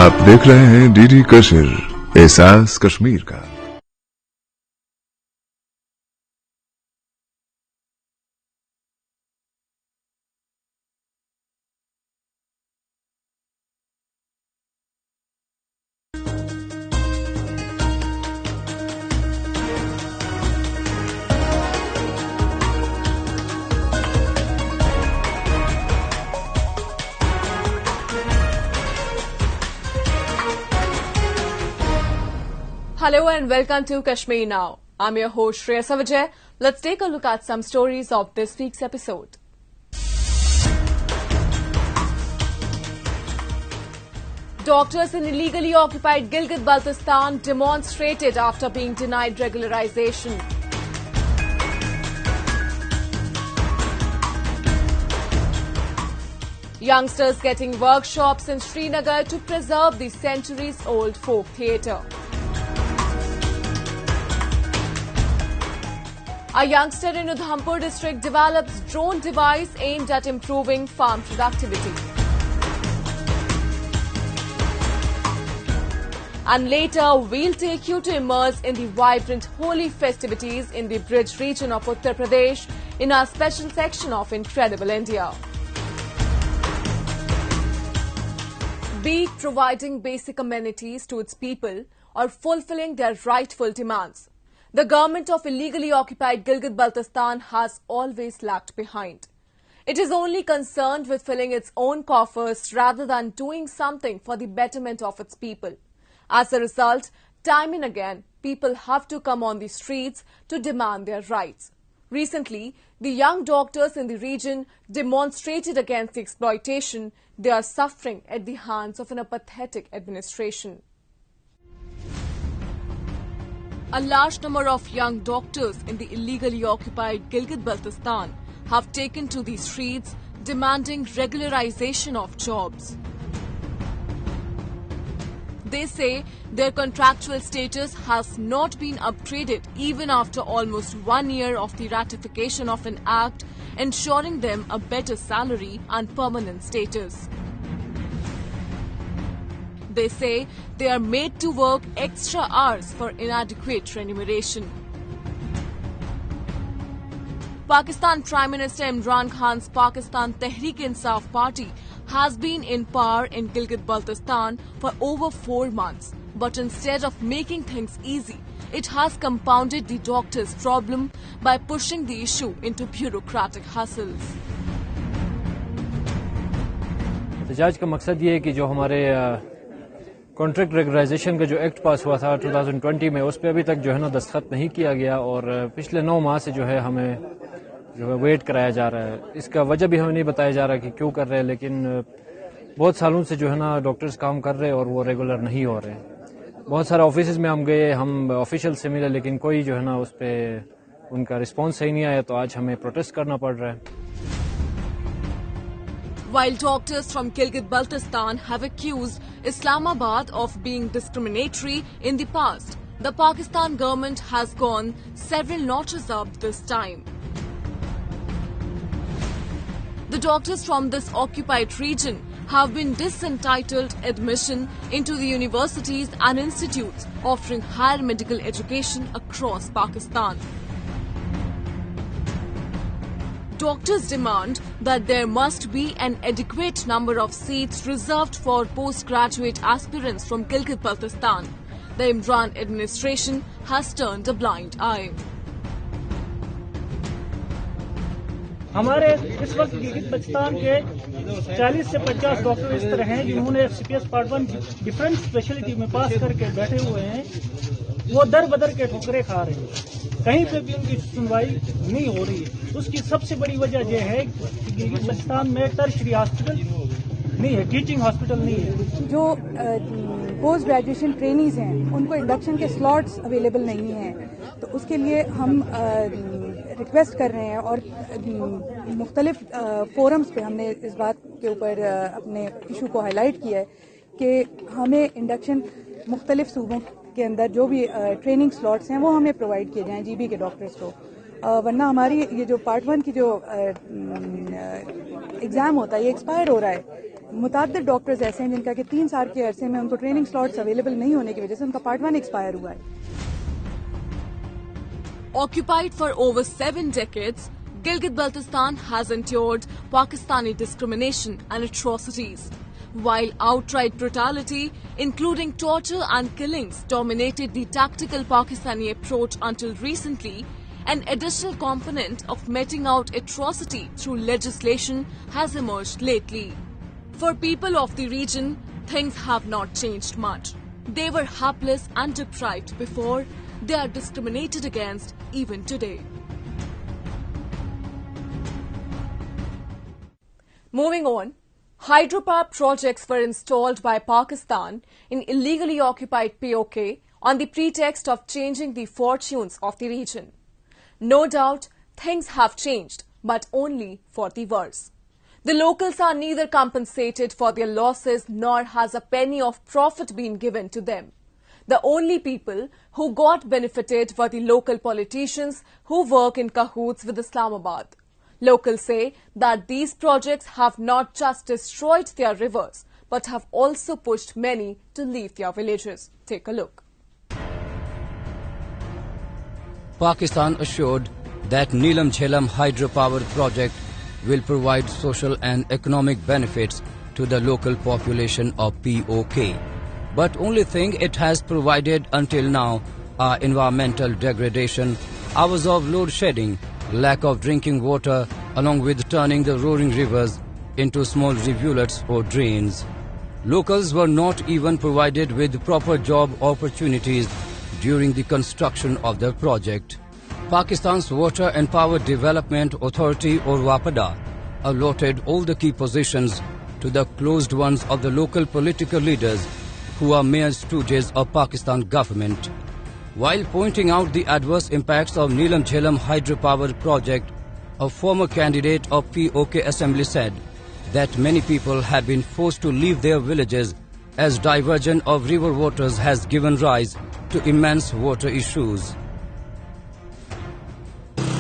आप देख रहे हैं डीडी कशिर, एहसास कश्मीर का। Hello and welcome to Kashmir Now. I'm your host Shreya Savajay. Let's take a look at some stories of this week's episode. Doctors in illegally occupied Gilgit-Baltistan demonstrated after being denied regularization. Youngsters getting workshops in Srinagar to preserve the centuries-old folk theatre. A youngster in Udhampur district develops drone device aimed at improving farm productivity. And later, we'll take you to immerse in the vibrant Holi festivities in the Bridge region of Uttar Pradesh in our special section of Incredible India. Be it providing basic amenities to its people or fulfilling their rightful demands, the government of illegally occupied Gilgit-Baltistan has always lagged behind. It is only concerned with filling its own coffers rather than doing something for the betterment of its people. As a result, time and again, people have to come on the streets to demand their rights. Recently, the young doctors in the region demonstrated against the exploitation they are suffering at the hands of an apathetic administration. A large number of young doctors in the illegally occupied Gilgit-Baltistan have taken to the streets demanding regularization of jobs. They say their contractual status has not been upgraded even after almost 1 year of the ratification of an act ensuring them a better salary and permanent status. They say they are made to work extra hours for inadequate remuneration. Pakistan Prime Minister Imran Khan's Pakistan Tehreek-e-Insaf party has been in power in Gilgit-Baltistan for over 4 months. But instead of making things easy, it has compounded the doctors' problem by pushing the issue into bureaucratic hassles. एहतजाज का मकसद ये है कि जो हमारे contract regularisation का जो एक्ट पास हुआ था 2020 में, उस पर अभी तक जो है ना दस्तखत नहीं किया गया और पिछले 9 माह से जो है हमें जो है वेट कराया जा रहा है। इसका वजह भी हमें नहीं बताया जा रहा कि क्यों कर रहे हैं, लेकिन बहुत सालों से जो है ना डॉक्टर्स काम कर रहे हैं और वो रेगुलर नहीं हो रहे। बहुत सारे ऑफिस में हम गए, हम ऑफिशियल से मिले, लेकिन कोई जो है ना उस पर उनका रिस्पॉन्स सही नहीं आया, तो आज हमें प्रोटेस्ट करना पड़ रहा है। While doctors from Gilgit-Baltistan have accused Islamabad of being discriminatory in the past, the Pakistan government has gone several notches up this time. The doctors from this occupied region have been disentitled admission into the universities and institutes offering higher medical education across Pakistan. Doctors demand that there must be an adequate number of seats reserved for postgraduate aspirants from Gilgit-Baltistan. The Imran administration has turned a blind eye. हमारे इस वक्त गिलगित-बल्तिस्तान के 40 से 50 doctor इस तरह हैं जिन्होंने CPS part 1 different speciality में पास करके बैठे हुए हैं। वो दर बदर के ठोकरे खा रहे हैं, कहीं पे भी उनकी सुनवाई नहीं हो रही है। उसकी सबसे बड़ी वजह यह है कि गिलगित-बल्तिस्तान में टर्शरी हॉस्पिटल नहीं है, टीचिंग हॉस्पिटल नहीं है। जो पोस्ट ग्रेजुएशन ट्रेनीज हैं उनको इंडक्शन के स्लॉट्स अवेलेबल नहीं हैं, तो उसके लिए हम रिक्वेस्ट कर रहे हैं और मुख्तलिफ फोरम्स पे हमने इस बात के ऊपर अपने इशू को हाईलाइट किया है कि हमें इंडक्शन मुख्तलिफ सूबों के अंदर जो भी ट्रेनिंग स्लॉट्स हैं वो हमें प्रोवाइड किए जाएं जीबी के डॉक्टर्स को, वरना हमारी ये जो पार्ट 1 की जो एग्ज़ाम होता है ये एक्सपायर हो रहा है। मुताद्दिद डॉक्टर्स ऐसे हैं जिनका कि 3 साल के अरसे में उनको ट्रेनिंग स्लॉट्स अवेलेबल नहीं होने की वजह से उनका पार्ट 1 एक्सपायर हुआ है। Occupied for over 7 decades, Gilgit-Baltistan has endured Pakistani discrimination and atrocities. While outright brutality, including torture and killings, dominated the tactical Pakistani approach until recently, an additional component of meting out atrocity through legislation has emerged lately. For people of the region, things have not changed much. They were hapless and deprived before. They are discriminated against even today. Moving on, hydropower projects were installed by Pakistan in illegally occupied POK on the pretext of changing the fortunes of the region. No doubt, things have changed, but only for the worse. The locals are neither compensated for their losses nor has a penny of profit been given to them. The only people who got benefited were the local politicians who work in cahoots with Islamabad. Locals say that these projects have not just destroyed their rivers, but have also pushed many to leave their villages. Take a look. Pakistan assured that Neelam Jhelum hydropower project will provide social and economic benefits to the local population of POK. But only thing it has provided until now are environmental degradation, hours of load shedding, lack of drinking water, along with turning the roaring rivers into small rivulets or drains. Locals were not even provided with proper job opportunities during the construction of the project. Pakistan's Water and Power Development Authority or WAPADA allotted all the key positions to the closed ones of the local political leaders who are mere stooges of Pakistan government. While pointing out the adverse impacts of Neelam Jhelum hydropower project, a former candidate of POK Assembly said that many people have been forced to leave their villages as diversion of river waters has given rise to immense water issues.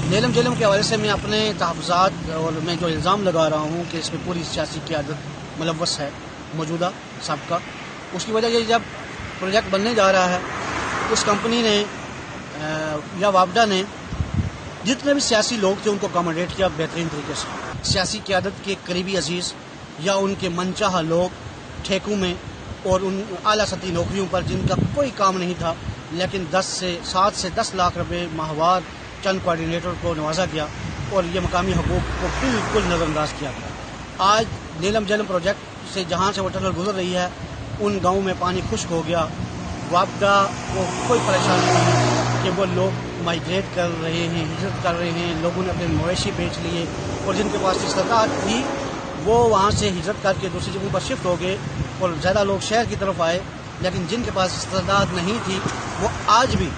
नीलम झेलम के हवाले से मैं अपने तहफ़्फ़ुज़ात और मैं जो इल्ज़ाम लगा रहा हूँ कि इसमें पूरी सियासी क़यादत मुलव्वस है मौजूदा सबका, उसकी वजह ये जब प्रोजेक्ट बनने जा रहा है उस कंपनी ने या वापडा ने जितने भी सियासी लोग थे उनको अकोमोडेट किया बेहतरीन तरीके से। सियासी क़यादत के करीबी अजीज़ या उनके मनचाहा लोग ठेकों में और उन आला सतही नौकरियों पर जिनका कोई काम नहीं था, लेकिन 7 से 10 लाख रुपए माहवार चंद कोऑर्डिनेटर को नवाजा गया और ये मकामी हकूक़ को बिल्कुल नज़रअंदाज किया गया। आज नीलम झेलम प्रोजेक्ट से जहाँ से वो टनल गुजर रही है उन गाँव में पानी खुश्क हो गया। वापडा को कोई परेशानी नहीं कि वो लोग माइग्रेट कर रहे हैं, हिजरत कर रहे हैं, लोगों ने अपने मवेशी बेच लिए और जिनके पास इस्तेताअत थी वो वहाँ से हिजरत करके दूसरी जगहों पर शिफ्ट हो गए और ज़्यादा लोग शहर की तरफ आए, लेकिन जिनके पास इस्तेताअत नहीं थी वो आज भी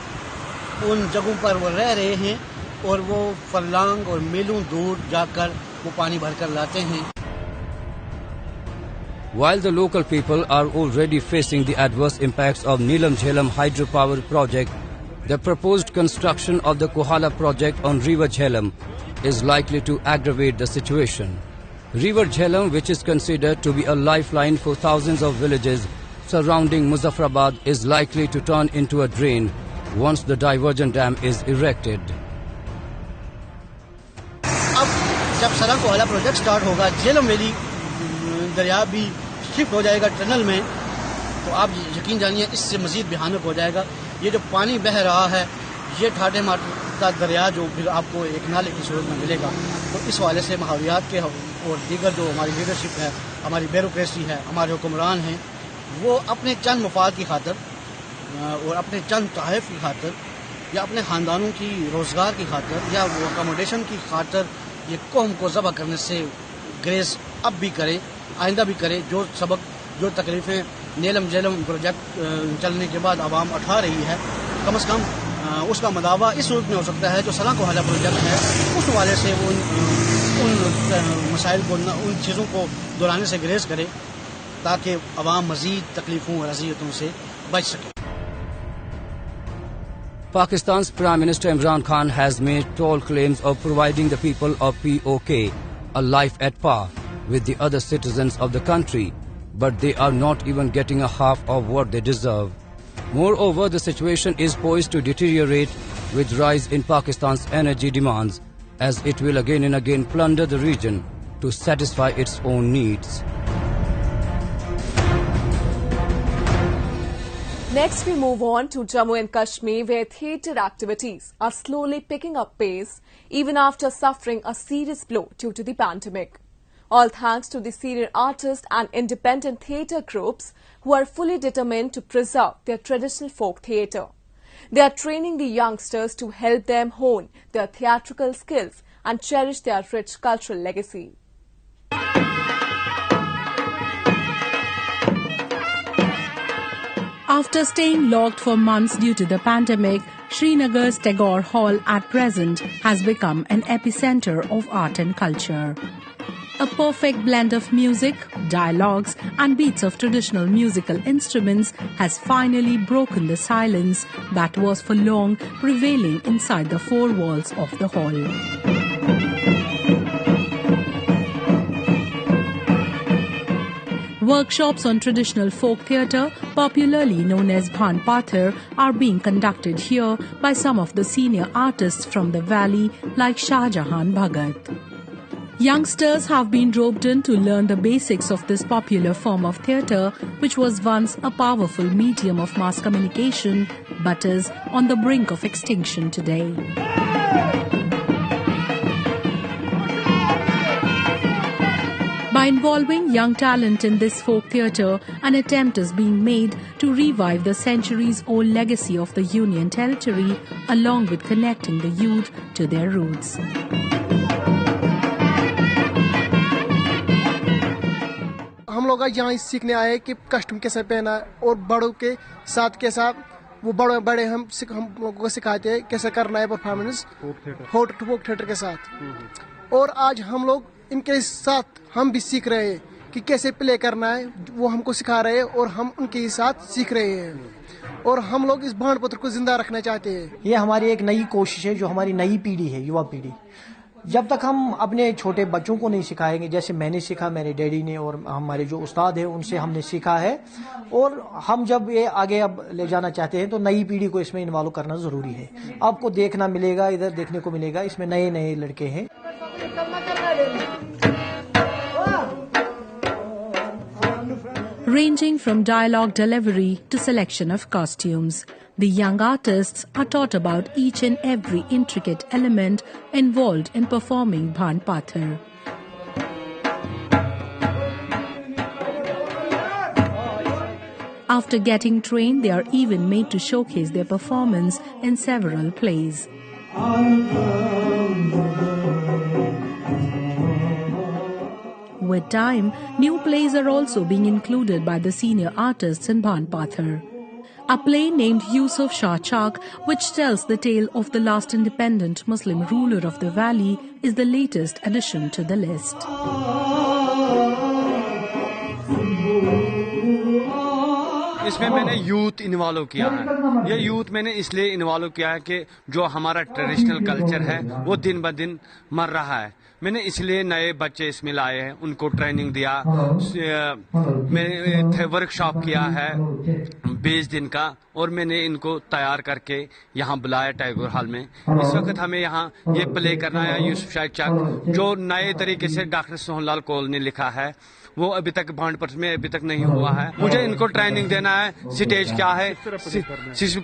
उन जगहों पर वो रह रहे हैं और वो फरलांग और मीलों दूर जाकर वो पानी भरकर लाते हैं। While the local people are already facing the adverse impacts of Neelam Jhelum hydropower project, the proposed construction of the Kohala project on River Jhelum is likely to aggravate the situation. River Jhelum, which is considered to be a lifeline for thousands of villages surrounding Muzaffarabad, is likely to turn into a drain once the diversion dam is erected. अब जब सड़क Kohala project start होगा, Jhelum valley दरिया भी shift हो जाएगा tunnel में, तो आप यकीन जानिए इससे मजीद भयानक हो जाएगा। ये जो पानी बह रहा है ये ठाटे मारता दरिया जो फिर आपको एक नाले की सूरत में मिलेगा, तो इस वाले से माहौलियात के और दीगर जो हमारी लीडरशिप है, हमारी ब्यूरोक्रेसी है, हमारे हुक्मरान हैं, वो अपने चंद मफाद की खातर और अपने चंद तहफ़ की खातर या अपने ख़ानदानों की रोज़गार की खातर या वो अकोमोडेशन की खातर ये कौम को ज़बह करने से ग्रेस अब भी करे, आइंदा भी करे। जो सबक जो तकलीफ़ें नीलम झेलम प्रोजेक्ट चलने के बाद आवाम उठा रही है, कम से कम उसका मदावा इस सूरत में हो सकता है जो सला कोहाला प्रोजेक्ट है उस वाले से वो उन मसाइल को उन चीज़ों को दोहराने से ग्रेस करे ताकि आवाम मज़ीद तकलीफ़ों और अज़ियतों से बच सके। Pakistan's Prime Minister Imran Khan has made tall claims of providing the people of POK a life at par. with the other citizens of the country, but they are not even getting a half of what they deserve. Moreover, the situation is poised to deteriorate with rise in Pakistan's energy demands, as it will again and again plunder the region to satisfy its own needs. Next, we move on to Jammu and Kashmir, where theatre activities are slowly picking up pace even after suffering a serious blow due to the pandemic. All thanks to the senior artists and independent theatre groups who are fully determined to preserve their traditional folk theatre. They are training the youngsters to help them hone their theatrical skills and cherish their rich cultural legacy. After staying locked for months due to the pandemic, Srinagar's Tagore Hall at present has become an epicenter of art and culture. A perfect blend of music, dialogues and beats of traditional musical instruments has finally broken the silence that was for long prevailing inside the four walls of the hall. Workshops on traditional folk theatre, popularly known as Bhan Pathar, are being conducted here by some of the senior artists from the valley like Shahjahan Bhagat. Youngsters have been roped in to learn the basics of this popular form of theatre, which was once a powerful medium of mass communication, but is on the brink of extinction today. By involving young talent in this folk theatre, an attempt is being made to revive the centuries-old legacy of the Union Territory, along with connecting the youth to their roots. हम लोग यहाँ सीखने आए कि custom कैसे पहना है और बड़ों के साथ कैसा वो बड़े हम लोगों को सिखाते हैं कैसे करना है परफॉर्मेंस फोक थिएटर के साथ। और आज हम लोग इनके साथ हम भी सीख रहे हैं कि कैसे प्ले करना है, वो हमको सिखा रहे हैं और हम उनके साथ सीख रहे हैं और हम लोग इस भान पत्र को जिंदा रखना चाहते हैं। ये हमारी एक नई कोशिश है, जो हमारी नई पीढ़ी है, युवा पीढ़ी। जब तक हम अपने छोटे बच्चों को नहीं सिखाएंगे, जैसे मैंने सीखा, मेरे डैडी ने और हमारे जो उस्ताद है उनसे हमने सीखा है, और हम जब ये आगे अब ले जाना चाहते हैं तो नई पीढ़ी को इसमें इन्वॉल्व करना जरूरी है। आपको देखना मिलेगा, इधर देखने को मिलेगा, इसमें नए नए लड़के हैं। Ranging from dialogue delivery to selection of costumes, the young artists are taught about each and every intricate element involved in performing Bhan Pathar. After getting trained, they are even made to showcase their performance in several plays. With time, new plays are also being included by the senior artists in Bhan Pathar. A play named Yusuf Shah Chak, which tells the tale of the last independent Muslim ruler of the valley, is the latest addition to the list. इसमें मैंने youth involve किया है। ये youth मैंने इसलिए involve किया है कि जो हमारा ट्रेडिशनल कल्चर है वो दिन ब दिन मर रहा है। मैंने इसलिए नए बच्चे इसमें लाए हैं, उनको ट्रेनिंग दिया, मैंने वर्कशॉप किया है 20 दिन का, और मैंने इनको तैयार करके यहाँ बुलाया टैगोर हॉल में। इस वक्त हमें यहाँ ये प्ले करना है यूसुफ शाह चक, जो नए तरीके से डॉक्टर सोहनलाल कौल ने लिखा है, वो अभी तक भांड पत्र में अभी तक नहीं हुआ है। मुझे इनको ट्रेनिंग देना है, स्टेज क्या है,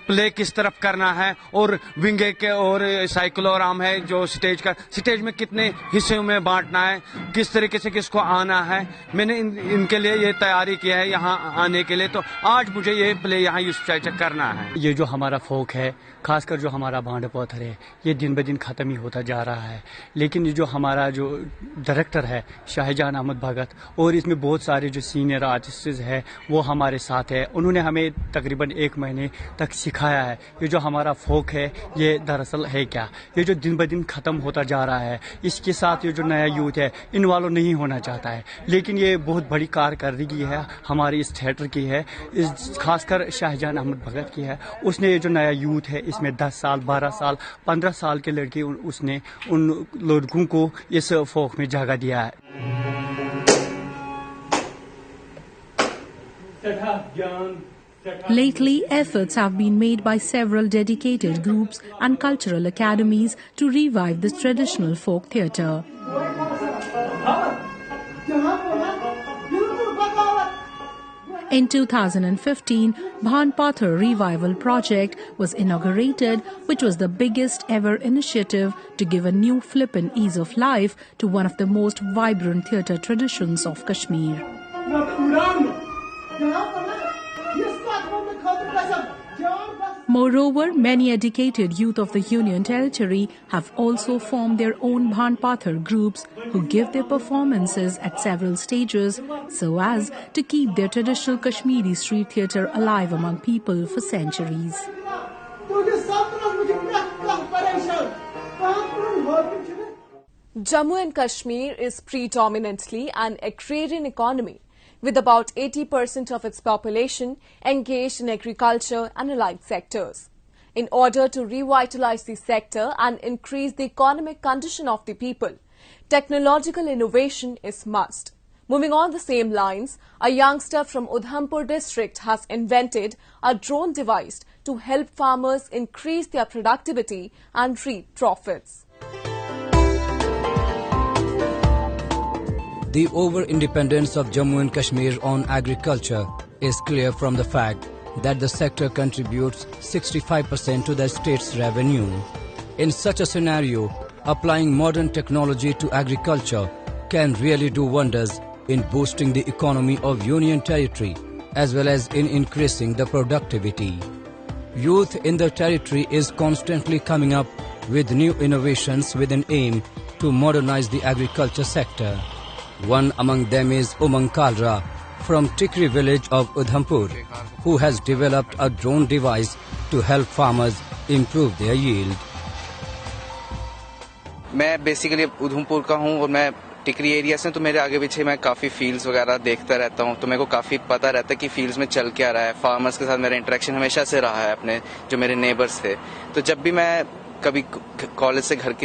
प्ले किस तरफ करना है, और विंगे के और साइक्लोराम है जो स्टेज में कितने हिस्सों में बांटना है, किस तरीके से किसको आना है। मैंने इनके लिए ये तैयारी की है यहाँ आने के लिए, तो आज मुझे ये प्ले यहाँ यूसुफ शाह चक करना है। ये जो हमारा फोक है, खासकर जो हमारा भांड पत्थर है, ये दिन ब दिन खत्म ही होता जा रहा है। लेकिन ये जो हमारा जो डायरेक्टर है शाहजहान अहमद भगत, और इसमें बहुत सारे जो सीनियर आर्टिस्ट है वो हमारे साथ है। उन्होंने हमें तकरीबन 1 महीने तक सिखाया है ये जो हमारा फोक है ये दरअसल है क्या। ये जो दिन ब दिन खत्म होता जा रहा है, इसके साथ ये जो नया यूथ है इन्वॉल्व नहीं होना चाहता है, लेकिन ये बहुत बड़ी कारकर्दगी है हमारी इस थिएटर की है, इस खासकर शाहजहान अहमद भगत की है। उसने ये जो नया यूथ है इसमें 10 साल 12 साल 15 साल के लड़के उसने उन लड़कों को इस फोक में जगह दिया है। Lately, efforts have been made by several dedicated groups and cultural academies to revive this traditional folk theatre. In 2015, Bhan Pathar Revival Project was inaugurated, which was the biggest ever initiative to give a new flip and ease of life to one of the most vibrant theatre traditions of Kashmir. Moreover, many educated youth of the Union Territory have also formed their own Bhan Pathar groups who give their performances at several stages so as to keep their traditional Kashmiri street theatre alive among people for centuries. Jammu and Kashmir is predominantly an agrarian economy, with about 80% of its population engaged in agriculture and allied sectors. In order to revitalize the sector and increase the economic condition of the people, technological innovation is must. Moving on the same lines, a youngster from Udhampur district has invented a drone device to help farmers increase their productivity and reap profits. The over-independence of Jammu and Kashmir on agriculture is clear from the fact that the sector contributes 65% to the state's revenue. In such a scenario, applying modern technology to agriculture can really do wonders in boosting the economy of Union Territory as well as in increasing the productivity. Youth in the territory is constantly coming up with new innovations with an aim to modernize the agriculture sector. One among them is Umang Kalra from Tikri village of Udhampur, who has developed a drone device to help farmers improve their yield. मैं basically Udhampur का हूँ और मैं टिकरी area से, तो मेरे आगे पीछे मैं काफ़ी फील्ड्स वगैरह देखता रहता हूँ, तो मेरे को काफ़ी पता रहता है कि फील्ड्स में चल क्या रहा है। फार्मर्स के साथ मेरा इंटरेक्शन हमेशा से रहा है, अपने जो मेरे नेबर्स थे। तो जब भी मैं कभी कॉलेज से घर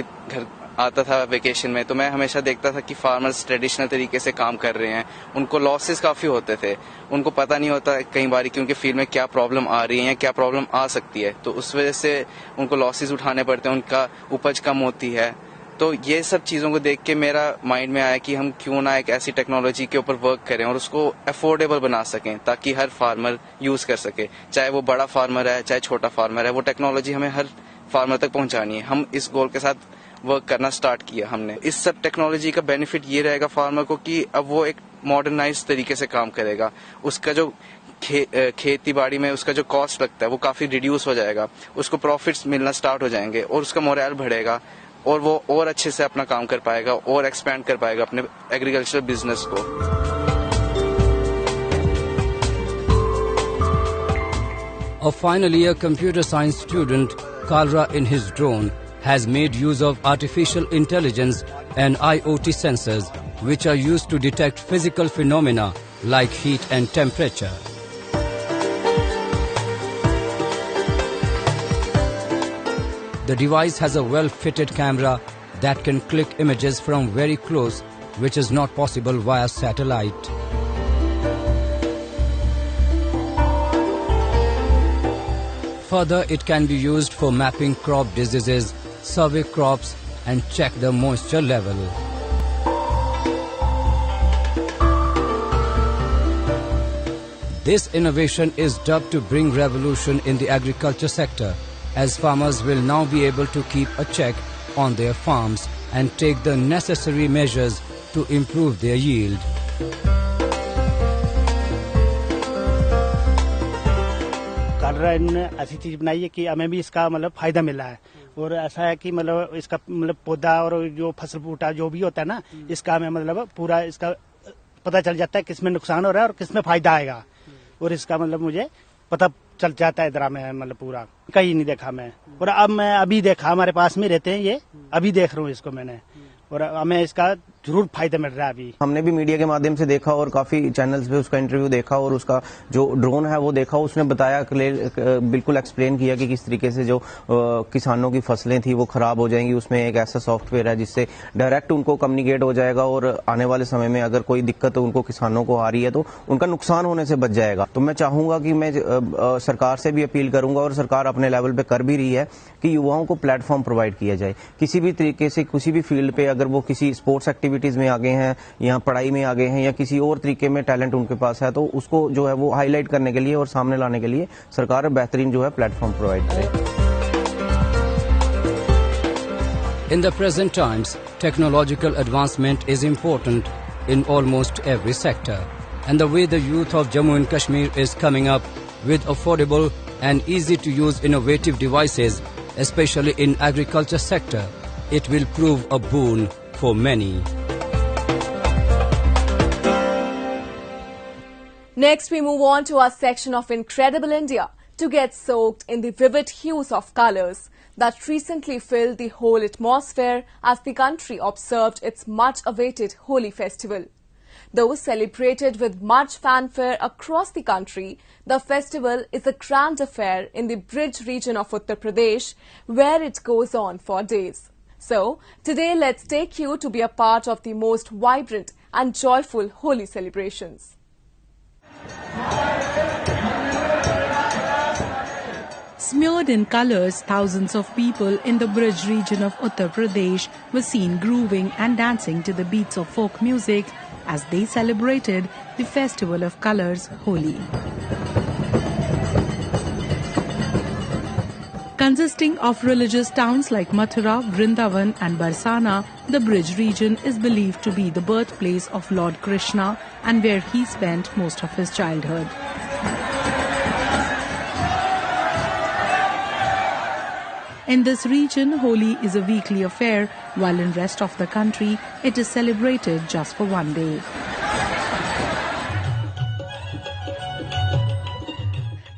आता था वेकेशन में, तो मैं हमेशा देखता था कि फार्मर्स ट्रेडिशनल तरीके से काम कर रहे हैं। उनको लॉसेस काफ़ी होते थे, उनको पता नहीं होता कई बार कि उनके फील्ड में क्या प्रॉब्लम आ रही है या क्या प्रॉब्लम आ सकती है, तो उस वजह से उनको लॉसेस उठाने पड़ते हैं, उनका उपज कम होती है। तो ये सब चीज़ों को देख के मेरा माइंड में आया कि हम क्यों ना एक ऐसी टेक्नोलॉजी के ऊपर वर्क करें और उसको अफोर्डेबल बना सकें, ताकि हर फार्मर यूज़ कर सके, चाहे वो बड़ा फार्मर है चाहे छोटा फार्मर है। वो टेक्नोलॉजी हमें हर फार्मर तक पहुंचानी है। हम इस गोल के साथ वर्क करना स्टार्ट किया हमने। इस सब टेक्नोलॉजी का बेनिफिट ये रहेगा फार्मर को कि अब वो एक मॉडर्नाइज तरीके से काम करेगा। उसका जो खेती बाड़ी में उसका जो कॉस्ट लगता है वो काफ़ी रिड्यूस हो जाएगा, उसको प्रॉफिट्स मिलना स्टार्ट हो जाएंगे और उसका मोरल बढ़ेगा और वो और अच्छे से अपना काम कर पाएगा और एक्सपैंड कर पाएगा अपने एग्रीकल्चर बिजनेस को। Finally, a computer science student, Kalra, in his drone, has made use of artificial intelligence and IoT sensors, which are used to detect physical phenomena like heat and temperature. The device has a well-fitted camera that can click images from very close, which is not possible via satellite. Further, it can be used for mapping crop diseases, survey crops, and check the moisture level. This innovation is dubbed to bring revolution in the agriculture sector, as farmers will now be able to keep a check on their farms and take the necessary measures to improve their yield. Kalra ने ऐसी चीज बनाई है कि हमें भी इसका मतलब फायदा मिला है और ऐसा है कि मतलब इसका मतलब पौधा और जो फसल बूटा जो भी होता है ना, इसका हमें मतलब पूरा इसका पता चल जाता है किसमें नुकसान हो रहा है और किसमें फायदा आएगा, और इसका मतलब मुझे पता चल जाता है इधर में मतलब पूरा कहीं नहीं देखा मैं। और अब मैं अभी देखा, हमारे पास में रहते हैं ये, अभी देख रहा हूँ इसको मैंने, और हमें इसका जरूर फायदा मिल रहा है अभी। हमने भी मीडिया के माध्यम से देखा और काफी चैनल्स पे उसका इंटरव्यू देखा और उसका जो ड्रोन है वो देखा, उसने बताया बिल्कुल एक्सप्लेन किया कि किस तरीके से जो किसानों की फसलें थी वो खराब हो जाएंगी। उसमें एक ऐसा सॉफ्टवेयर है जिससे डायरेक्ट उनको कम्युनिकेट हो जाएगा और आने वाले समय में अगर कोई दिक्कत उनको किसानों को आ रही है तो उनका नुकसान होने से बच जाएगा। तो मैं चाहूंगा कि मैं सरकार से भी अपील करूंगा और सरकार अपने लेवल पे कर भी रही है कि युवाओं को प्लेटफॉर्म प्रोवाइड किया जाए। किसी भी तरीके से किसी भी फील्ड पे अगर वो किसी स्पोर्ट्स एक्टिविटीज में आगे हैं या पढ़ाई में आगे हैं या किसी और तरीके में टैलेंट उनके पास है तो उसको जो है वो हाईलाइट करने के लिए और सामने लाने के लिए सरकार बेहतरीन जो है प्लेटफॉर्म प्रोवाइड करे। In the present times, technological advancement is important in almost every sector. And the way the youth of Jammu and Kashmir is coming up with affordable and easy to use innovative devices, especially in agriculture sector, it will prove a boon for many. Next, we move on to our section of Incredible India to get soaked in the vivid hues of colors that recently filled the whole atmosphere as the country observed its much-awaited Holi festival. Though celebrated with much fanfare across the country, the festival is a grand affair in the Brij region of Uttar Pradesh, where it goes on for days. So, today let's take you to be a part of the most vibrant and joyful Holi celebrations. Smeared in colours, thousands of people in the Brij region of Uttar Pradesh were seen grooving and dancing to the beats of folk music as they celebrated the festival of colours, Holi. Consisting of religious towns like Mathura, Vrindavan and Barsana, the Brij region is believed to be the birthplace of Lord Krishna and where he spent most of his childhood. In this region, Holi is a weekly affair, while in rest of the country, it is celebrated just for one day.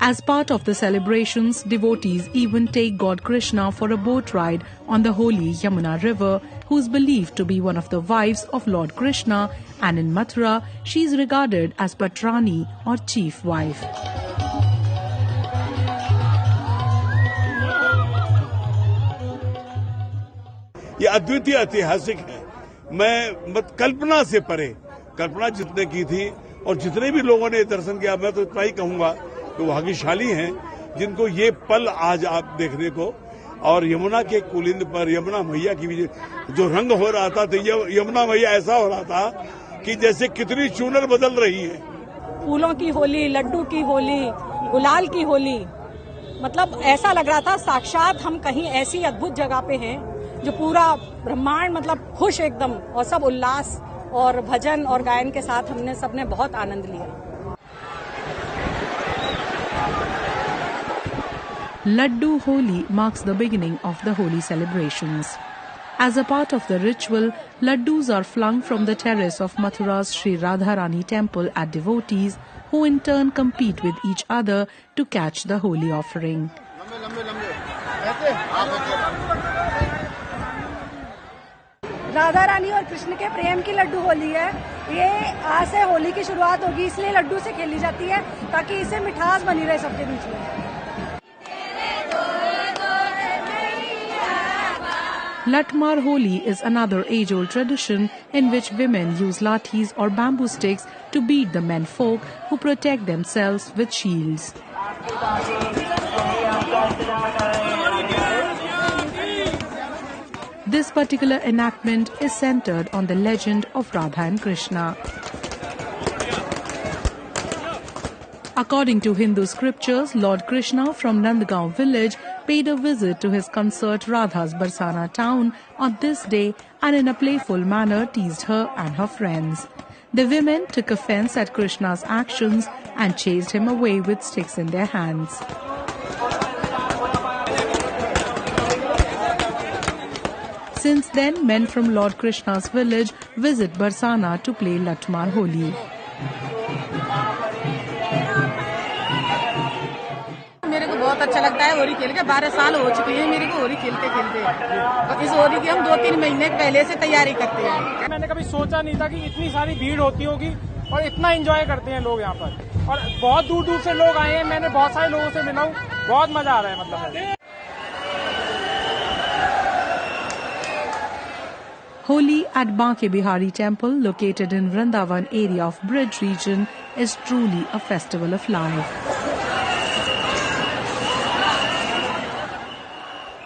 As part of the celebrations, devotees even take God Krishna for a boat ride on the holy Yamuna river, who is believed to be one of the wives of Lord Krishna, and in Mathura, she is regarded as Patrani or chief wife. ये अद्वितीय ऐतिहासिक है। मैं कल्पना से परे, कल्पना जितने की थी और जितने भी लोगों ने दर्शन किया, मैं तो इतना ही कहूंगा कि भाग्यशाली हैं जिनको ये पल आज आप देखने को, और यमुना के कुलिंद पर यमुना मैया की भी जो रंग हो रहा था, तो यमुना मैया ऐसा हो रहा था कि जैसे कितनी चूनर बदल रही है। फूलों की होली, लड्डू की होली, गुलाल की होली, मतलब ऐसा लग रहा था साक्षात हम कहीं ऐसी अद्भुत जगह पे हैं जो पूरा ब्रह्मांड मतलब खुश एकदम, और सब उल्लास और भजन और गायन के साथ हमने सबने बहुत आनंद लिया। Laddu Holi marks the beginning of the Holi celebrations. As a part of the ritual, laddus are flung from the terrace of Mathura's Sri Radharani temple at devotees, who in turn compete with each other to catch the holy offering. Radha Rani और कृष्ण के प्रेम की लड्डू होली है। ये आज से होली की शुरुआत होगी, इसलिए लड्डू से खेली जाती है ताकि इसे मिठास बनी रहे सबके बीच में। Latmar Holi is another age-old tradition in which women use lathis or bamboo sticks to beat the men folk who protect themselves with shields. This particular enactment is centered on the legend of Radha and Krishna. According to Hindu scriptures, Lord Krishna from Nandgaon village paid a visit to his consort Radha's Barsana town on this day and in a playful manner teased her and her friends. The women took offense at Krishna's actions and chased him away with sticks in their hands. Since then, men from Lord Krishna's village visit Barsana to play Latmar Holi. मेरे को बहुत बहुत अच्छा लगता है होली खेल के। 12 साल हो चुके हैं मेरे को होली खेलते खेलते, और इस होली की हम 2-3 महीने पहले से तैयारी करते हैं। मैंने कभी सोचा नहीं था कि इतनी सारी भीड़ होती होगी और इतना एंजॉय करते हैं लोग यहाँ पर, और बहुत दूर दूर से लोग आए हैं। मैंने बहुत सारे लोगों से मिला हूँ, बहुत मजा आ रहा है मतलब। Holi at Banke Bihari Temple, located in Vrindavan area of Bridge region, is truly a festival of life.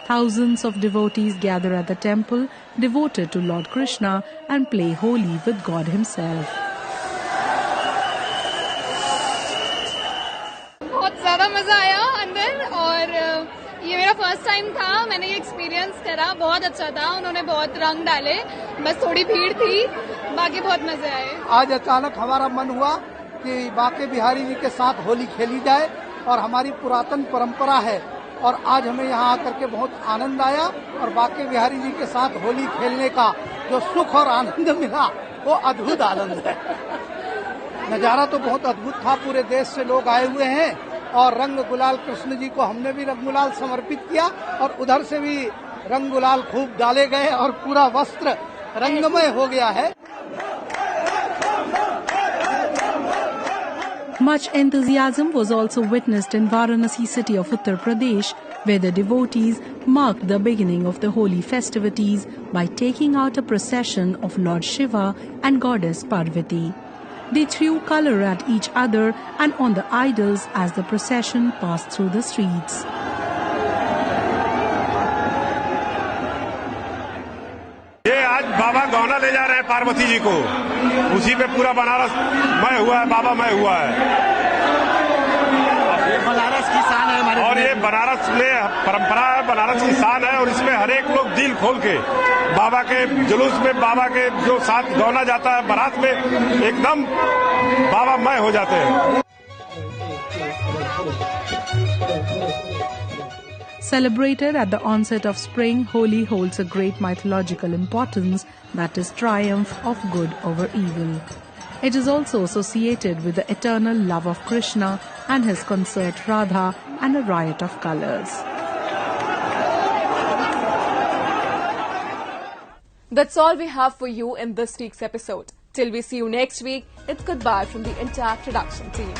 Thousands of devotees gather at the temple, devoted to Lord Krishna, and play Holi with God himself. बहुत ज़्यादा मज़ा आया अंदर, और ये मेरा first time था, मैंने ये एक्सपीरियंस करा, बहुत अच्छा था। उन्होंने बहुत रंग डाले, बस थोड़ी भीड़ थी, बाकी बहुत मजे आए। आज अचानक हमारा मन हुआ कि बांके बिहारी जी के साथ होली खेली जाए, और हमारी पुरातन परंपरा है, और आज हमें यहाँ आकर के बहुत आनंद आया। और बांके बिहारी जी के साथ होली खेलने का जो सुख और आनंद मिला वो अद्भुत आनंद है। नजारा तो बहुत अद्भुत था, पूरे देश से लोग आए हुए हैं, और रंग गुलाल कृष्ण जी को हमने भी रंग गुलाल समर्पित किया, और उधर से भी रंग गुलाल खूब डाले गए, और पूरा वस्त्र रंगमय हो गया है। Much enthusiasm was also witnessed in Varanasi city of Uttar Pradesh, where the devotees marked the beginning of the holy festivities by taking out a procession of Lord Shiva and Goddess Parvati. They threw color at each other and on the idols as the procession passed through the streets. ये आज बाबा गौना ले जा रहे हैं पार्वती जी को, उसी पे पूरा बनारस मय हुआ है, बाबा मय हुआ है। ये बनारस की शान है हमारे, और ये बनारस में परंपरा है, बनारस की शान है, और इसमें हर एक लोग दिल खोल के बाबा के जुलूस में, बाबा के जो साथ गौना जाता है बारात में, एकदम बाबा मय हो जाते हैं। Celebrated at the onset of spring, Holi holds a great mythological importance, that is triumph of good over evil. It is also associated with the eternal love of Krishna and his consort Radha and a riot of colors. That's all we have for you in this week's episode. Till we see you next week, it's goodbye from the entire production team.